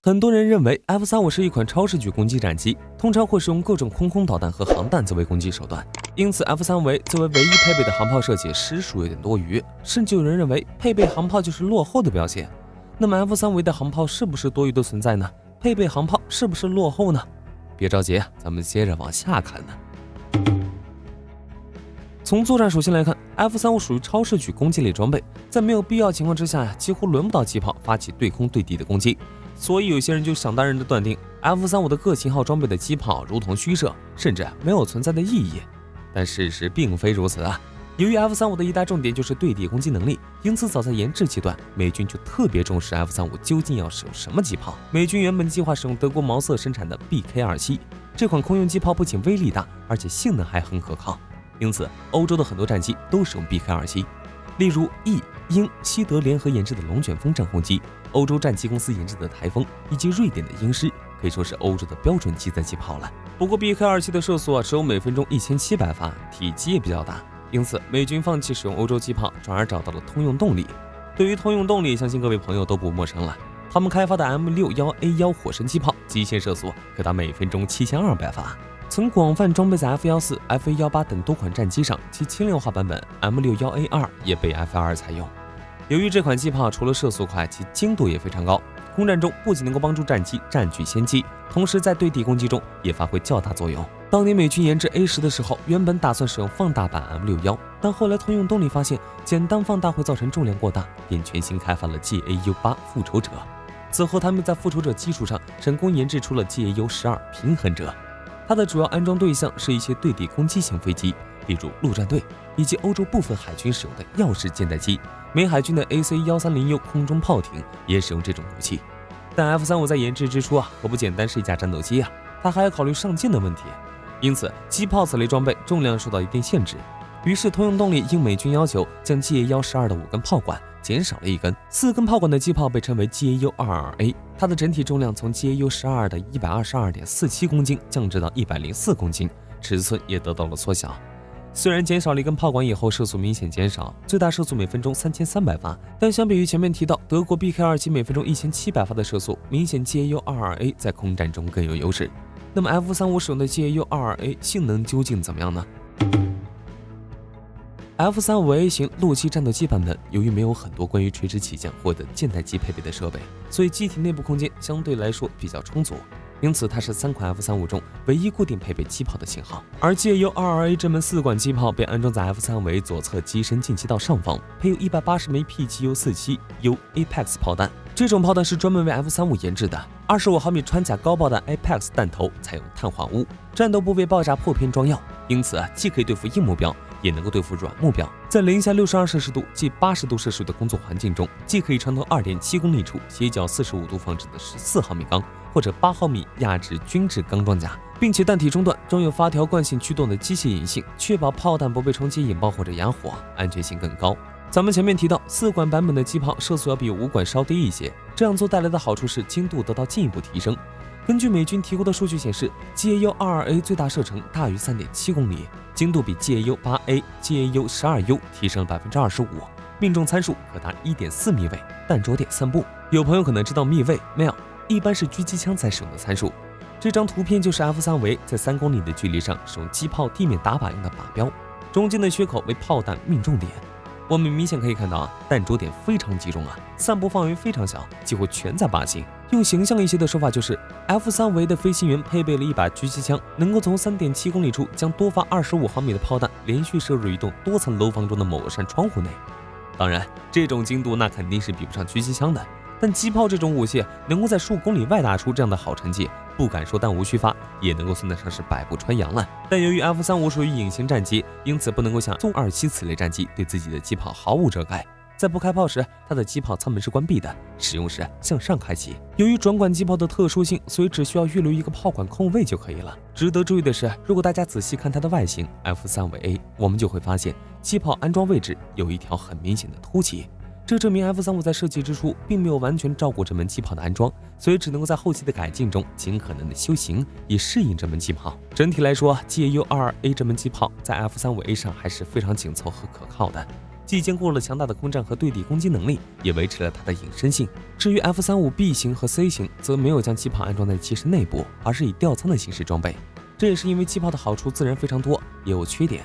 很多人认为 F-35是一款超视距攻击战机，通常会使用各种空导弹和航弹作为攻击手段，因此 F-35作为唯一配备的航炮设计实属有点多余，甚至有人认为配备航炮就是落后的表现。那么 F-35的航炮是不是多余的存在呢？配备航炮是不是落后呢？别着急，咱们接着往下看呢。从作战属性来看 ，F-35属于超视距攻击类装备，在没有必要情况之下几乎轮不到机炮发起对空对地的攻击，所以有些人就想当然的断定 F-35的各型号装备的机炮如同虚设，甚至没有存在的意义。但事实并非如此啊！由于 F-35的一大重点就是对地攻击能力，因此早在研制阶段，美军就特别重视 F-35究竟要使用什么机炮。美军原本计划使用德国毛瑟生产的 BK-27，这款空用机炮不仅威力大，而且性能还很可靠。因此，欧洲的很多战机都使用 BK-27，例如意、英、西德联合研制的龙卷风战轰机，欧洲战机公司研制的台风，以及瑞典的鹰狮，可以说是欧洲的标准机载机炮了。不过 BK-27的射速只有每分钟1700发，体积也比较大，因此美军放弃使用欧洲机炮，转而找到了通用动力。对于通用动力，相信各位朋友都不陌生了。他们开发的 M61A1 火神机炮，极限射速可达每分钟7200发。曾广泛装备在 F-14、F-18等多款战机上，其轻量化版本 M61A2 也被 F-22采用。由于这款机炮除了射速快，其精度也非常高，空战中不仅能够帮助战机占据先机，同时在对地攻击中也发挥较大作用。当年美军研制 A10的时候，原本打算使用放大版 M61，但后来通用动力发现简单放大会造成重量过大，便全新开发了 GAU8 复仇者。此后他们在复仇者基础上成功研制出了 GAU12 平衡者。它的主要安装对象是一些对地攻击型飞机，例如陆战队以及欧洲部分海军使用的钥匙舰载机。美海军的 AC-130U 空中炮艇也使用这种武器。但 F-35在研制之初可不简单是一架战斗机它还要考虑上舰的问题，因此机炮此类装备重量受到一定限制。于是通用动力应美军要求，将 GA-12的5根炮管减少了1根，4根炮管的机炮被称为 GAU-22A， 它的整体重量从 GAU-12的122.47公斤降至到104公斤，尺寸也得到了缩小。虽然减少了1根炮管以后射速明显减少，最大射速每分钟3300发，但相比于前面提到德国 BK-27每分钟1700发的射速，明显 GAU-22A 在空战中更有优势。那么 F-35使用的 GAU-22A 性能究竟怎么样呢？F-35A 型陆基战斗机版本，由于没有很多关于垂直起降或者舰载机配备的设备，所以机体内部空间相对来说比较充足，因此它是3款 F-35中唯一固定配备机炮的型号。而 GAU-22A 这门4管机炮被安装在 F-35A 左侧机身进气道上方，配有180枚 PGU-47U Apex 炮弹。这种炮弹是专门为 F-35研制的，25毫米穿甲高爆弹 Apex 弹头采用碳化物，战斗部位爆炸破片装药，因此既可以对付硬目标，也能够对付软目标。在零下62摄氏度即80度摄氏度的工作环境中，既可以穿透 2.7 公里处斜角45度放置的14毫米钢或者8毫米亚制均质钢装甲，并且弹体中段装有发条惯性驱动的机械引信，确保炮弹不被冲击引爆或者燃火，安全性更高。咱们前面提到4管版本的机炮射速要比5管稍低一些，这样做带来的好处是精度得到进一步提升。根据美军提供的数据显示 GAU-22A 最大射程大于 3.7 公里，精度比 GAU-8A、GAU-12U 提升了 25%， 命中参数可达 1.4 米位，弹着点3步。有朋友可能知道米位没有，一般是狙击枪才使用的参数。这张图片就是 F-35A 在3公里的距离上使用机炮地面打靶用的靶标，中间的缺口为炮弹命中点。我们明显可以看到弹着点非常集中散布范围非常小，几乎全在靶心。用形象一些的说法就是 F-35A 的飞行员配备了一把狙击枪，能够从 3.7 公里处将多发25毫米的炮弹连续射入一栋多层楼房中的某个扇窗户内。当然这种精度那肯定是比不上狙击枪的，但机炮这种武器能够在数公里外打出这样的好成绩，不敢说弹无虚发，也能够算得上是百步穿杨了。但由于 F-35属于隐形战机，因此不能够像苏27此类战机对自己的机炮毫无遮盖。在不开炮时，它的机炮舱门是关闭的，使用时向上开启。由于转管机炮的特殊性，所以只需要预留一个炮管空位就可以了。值得注意的是，如果大家仔细看它的外形 F-35A， 我们就会发现机炮安装位置有一条很明显的凸起，这证明 F-35在设计之初并没有完全照顾这门机炮的安装，所以只能够在后期的改进中尽可能的修形，以适应这门机炮。整体来说 GAU-22A 这门机炮在 F-35A 上还是非常紧凑和可靠的。既兼顾了强大的空战和对地攻击能力，也维持了它的隐身性。至于 F-35B 型和 C 型，则没有将机炮安装在机身内部，而是以吊舱的形式装备。这也是因为机炮的好处自然非常多，也有缺点。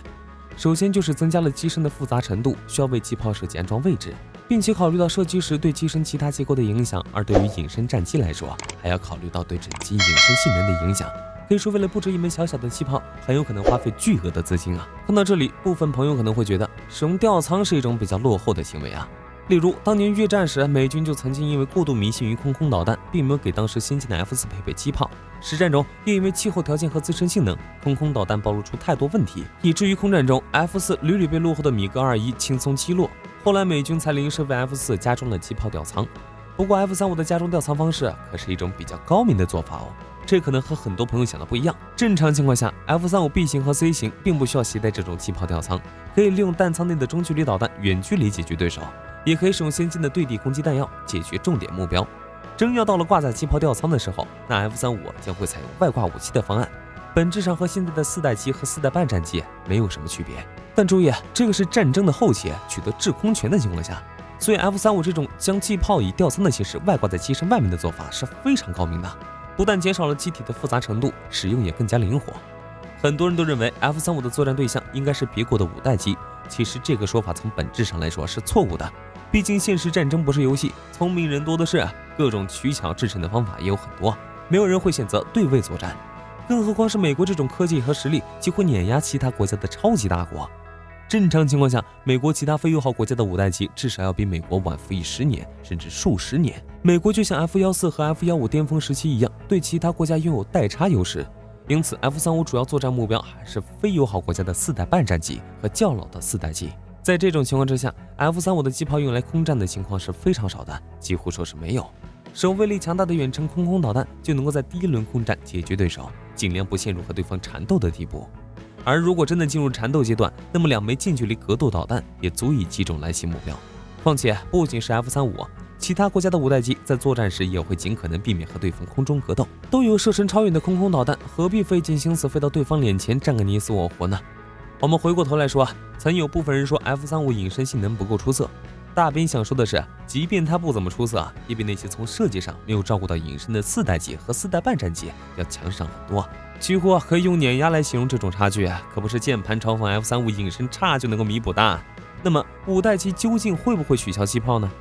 首先就是增加了机身的复杂程度，需要为机炮设计安装位置，并且考虑到射击时对机身其他结构的影响，而对于隐身战机来说，还要考虑到对整机隐身性能的影响。可以说，为了布置一门小小的机炮，很有可能花费巨额的资金啊！看到这里，部分朋友可能会觉得，使用吊舱是一种比较落后的行为啊。例如，当年越战时，美军就曾经因为过度迷信于空导弹，并没有给当时先进的 F-4配备机炮。实战中，又因为气候条件和自身性能，空导弹暴露出太多问题，以至于空战中 F-4屡屡被落后的米格21轻松击落。后来美军才临时为 F-4加装了机炮吊舱。不过 F-35的加装吊舱方式可是一种比较高明的做法哦。这可能和很多朋友想的不一样。正常情况下 ，F-35B 型和 C 型并不需要携带这种机炮吊舱，可以利用弹舱内的中距离导弹远距离解决对手，也可以使用先进的对地攻击弹药解决重点目标。真要到了挂载机炮吊舱的时候，那 F-35将会采用外挂武器的方案，本质上和现在的4代机和4代半战机没有什么区别。但注意，这个是战争的后期取得制空权的情况下，所以 F-35这种将机炮以吊舱的形式外挂在机身外面的做法是非常高明的。不但减少了机体的复杂程度，使用也更加灵活。很多人都认为 F-35的作战对象应该是别国的5代机，其实这个说法从本质上来说是错误的。毕竟现实战争不是游戏，聪明人多的是，各种取巧制胜的方法也有很多，没有人会选择对位作战。更何况是美国这种科技和实力几乎碾压其他国家的超级大国。正常情况下，美国其他非友好国家的5代机至少要比美国晚服役10年，甚至数十年。美国就像 F-14和 F-15巅峰时期一样，对其他国家拥有代差优势。因此 F-35主要作战目标还是非友好国家的4代半战机和较老的4代机。在这种情况之下， F-35的机炮用来空战的情况是非常少的，几乎说是没有。使用威力强大的远程空导弹就能够在第一轮空战解决对手，尽量不陷入和对方缠斗的地步。而如果真的进入缠斗阶段，那么2枚近距离格斗导弹也足以击中来袭目标。况且不仅是 F-35， 其他国家的5代机在作战时也会尽可能避免和对方空中格斗，都有射程超远的空导弹，何必费尽心思飞到对方脸前战个你死我活呢？我们回过头来说，曾有部分人说 F-35隐身性能不够出色。大兵想说的是，即便它不怎么出色，也比那些从设计上没有照顾到隐身的4代机和4代半战机要强上很多。几乎可以用碾压来形容这种差距，可不是键盘嘲讽 F-35隐身差就能够弥补的。那么5代机究竟会不会取消机炮呢？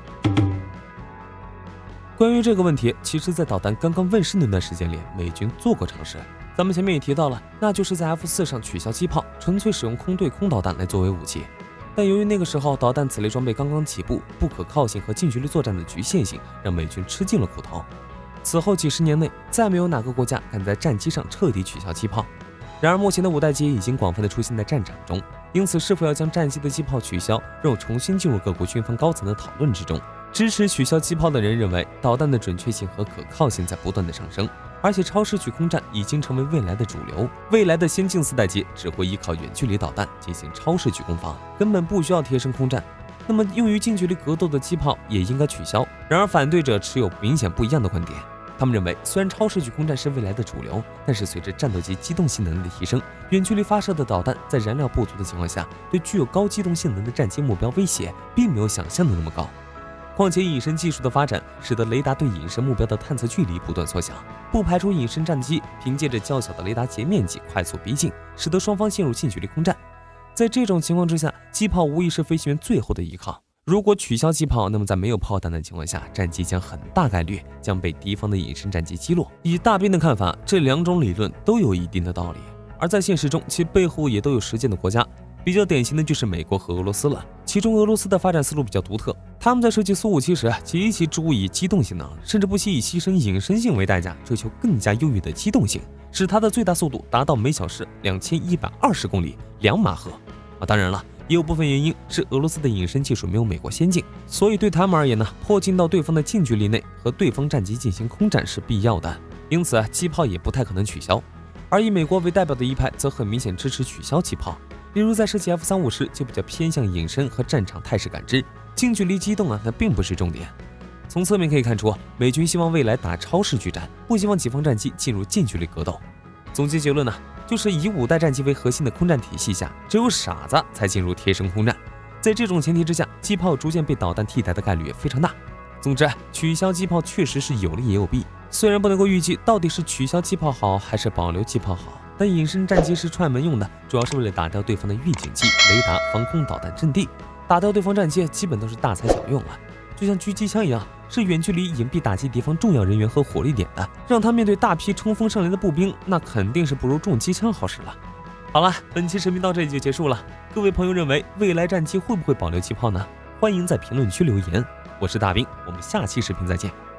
关于这个问题，其实在导弹刚刚问世那段时间里，美军做过尝试。咱们前面也提到了，那就是在 F-4上取消机炮，纯粹使用空对空导弹来作为武器。但由于那个时候导弹此类装备刚刚起步，不可靠性和近距离作战的局限性，让美军吃尽了苦头。此后几十年内，再没有哪个国家敢在战机上彻底取消机炮。然而目前的5代机已经广泛的出现在战场中，因此是否要将战机的机炮取消，让重新进入各国军方高层的讨论之中。支持取消机炮的人认为，导弹的准确性和可靠性在不断的上升，而且超视距空战已经成为未来的主流。未来的先进4代机只会依靠远距离导弹进行超视距攻防，根本不需要贴身空战。那么用于近距离格斗的机炮也应该取消。然而反对者持有明显不一样的观点，他们认为虽然超视距空战是未来的主流，但是随着战斗机机动性能的提升，远距离发射的导弹在燃料不足的情况下，对具有高机动性能的战机目标威胁并没有想象的那么高。况且隐身技术的发展使得雷达对隐身目标的探测距离不断缩小，不排除隐身战机凭借着较小的雷达截面积快速逼近，使得双方陷入近距离空战。在这种情况之下，机炮无疑是飞行员最后的依靠。如果取消机炮，那么在没有炮弹的情况下，战机将很大概率将被敌方的隐身战机击落。以大兵的看法，这2种理论都有一定的道理，而在现实中，其背后也都有实践的国家。比较典型的就是美国和俄罗斯了，其中俄罗斯的发展思路比较独特，他们在设计苏57时极其注意机动性能，甚至不惜以牺牲隐身性为代价，追求更加优越的机动性，使它的最大速度达到每小时2120公里，2马赫。当然了，也有部分原因是俄罗斯的隐身技术没有美国先进，所以对他们而言呢，迫近到对方的近距离内和对方战机进行空战是必要的，因此机炮也不太可能取消。而以美国为代表的一派则很明显支持取消机炮。例如在设计 F-35时就比较偏向隐身和战场态势感知，近距离机动那并不是重点。从侧面可以看出，美军希望未来打超视距战，不希望己方战机进入近距离格斗。总结结论呢，就是以5代战机为核心的空战体系下，只有傻子才进入贴身空战。在这种前提之下，机炮逐渐被导弹替代的概率也非常大。总之，取消机炮确实是有利也有弊。虽然不能够预计到底是取消机炮好还是保留机炮好，但隐身战机是串门用的，主要是为了打掉对方的预警器、雷达、防空导弹阵地。打掉对方战机基本都是大材小用啊，就像狙击枪一样，是远距离隐蔽打击敌方重要人员和火力点的。让他面对大批冲锋上来的步兵，那肯定是不如重机枪好使了。好了，本期视频到这里就结束了。各位朋友认为未来战机会不会保留机炮呢？欢迎在评论区留言。我是大兵，我们下期视频再见。